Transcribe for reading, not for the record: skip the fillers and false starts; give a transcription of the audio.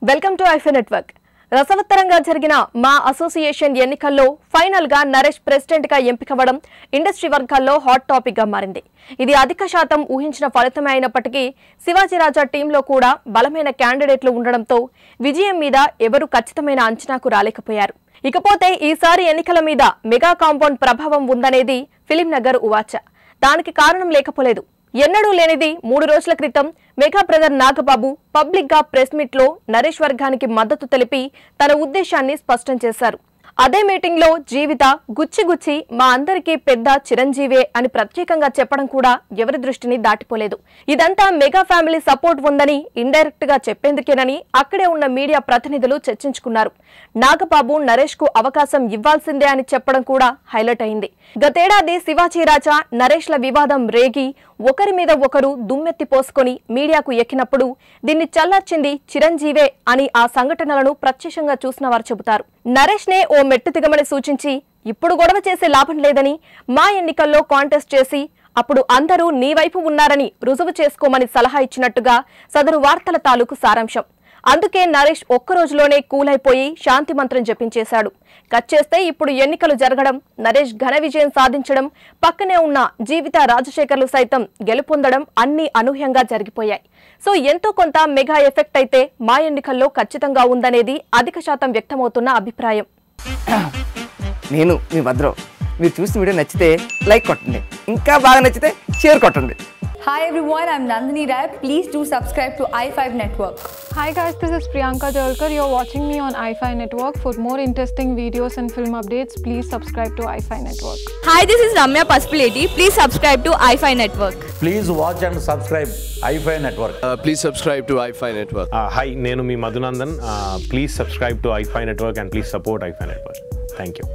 Welcome to ఐఫై network. రసవత్తరంగా జరిగిన మా అసోసియేషన్ ఎన్నికల్లో ఫైనల్ గా నరేష్ ప్రెసిడెంట్ గా ఎంపికవడం ఇండస్ట్రీ వర్గాల్లో హాట్ టాపిక్ గా మారింది. ఇది అధిక శాతం ఊహించిన ఫలితమే అయినప్పటికీ శివాజీరాజా టీంలో కూడా బలమైన క్యాండిడేట్లు ఉండడంతో విజయం మీద ఎవరు ఖచ్చితమైన అంచనాకు రాలేకపోయారు. ఇకపోతే ఈసారి ఎన్నికల మీద మెగా కాంపౌండ్ ప్రభావం ఉందనేది ఫిలిం నగర్ ఉవాచ. దానికి కారణం లేకపోలేదు. ఎన్నడూ లేనిది 3 రోజుల క్రితం మెగా బ్రదర్ నాగబాబు పబ్లిక్ గా ప్రెస్ మీట్ లో నరేష్ వర్గానికి మద్దతు తెలిపి తన ఉద్దేశాన్ని స్పష్టం చేశారు. అదే మీటింగ్ లో జీవిత గుచ్చి మా అందరికీ పెద్ద చిరంజీవే అని ప్రత్యేకంగా చెప్పడం కూడా ఎవరి దృష్టిని దాటిపోలేదు. ఇదంతా మెగా ఫ్యామిలీ సపోర్ట్ ఉందని ఇండైరెక్ట్ గా చెప్పేందుకేనని అక్కడే ఉన్న మీడియా ప్రతినిధులు చర్చించుకున్నారు. నాగబాబు నరేష్ కు అవకాశం ఇవ్వాల్సిందే అని చెప్పడం కూడా హైలైట్ అయింది. గతేడాది శివాజీరాజా నరేష్ ల వివాదం రేగి ఒకరి మీద ఒకరు దుమ్మెత్తి పోసుకొని మీడియాకు ఎక్కినప్పుడు దీన్ని చల్లార్చింది చిరంజీవే అని ఆ సంఘటనలను ప్రత్యక్షంగా చూసిన వారు చెబుతారు. నరేష్ నే ఓ మెట్టు దిగమని సూచించి ఇప్పుడు గొడవ చేసే లాభం లేదని మా ఎన్నికల్లో కాంటెస్ట్ చేసి అప్పుడు అందరూ నీ వైపు ఉన్నారని రుజువు చేసుకోమని సలహా ఇచ్చినట్టుగా సదరు వార్తల తాలూకు సారాంశం. అందుకే నరేష్ ఒక్కరోజులోనే కూలైపోయి శాంతి మంత్రం జపించేశాడు. కట్ చేస్తే ఇప్పుడు ఎన్నికలు జరగడం, నరేష్ ఘన విజయం సాధించడం, పక్కనే ఉన్న జీవిత రాజశేఖర్లు సైతం గెలుపొందడం అన్నీ అనూహ్యంగా జరిగిపోయాయి. సో ఎంతో కొంత మెగా ఎఫెక్ట్ అయితే మా ఎన్నికల్లో ఖచ్చితంగా ఉందనేది అధిక శాతం వ్యక్తమవుతున్న అభిప్రాయం. నేను మీ భద్రం. మీరు చూసిన వీడియో నచ్చితే లైక్ కొట్టండి, ఇంకా బాగా నచ్చితే షేర్ కొట్టండి. Hi everyone, I'm Nandini Rai. Please do subscribe to i5 Network. Hi guys, this is Priyanka Jalkar. You're watching me on iFi Network. For more interesting videos and film updates, please subscribe to iFi Network. Hi, this is Ramya Paspaleti. Please subscribe to iFi Network. Please watch and subscribe iFi Network. Please subscribe to iFi Network. Hi, nenu mi Madhunandan. Please subscribe to iFi Network and please support iFi Network. Thank you.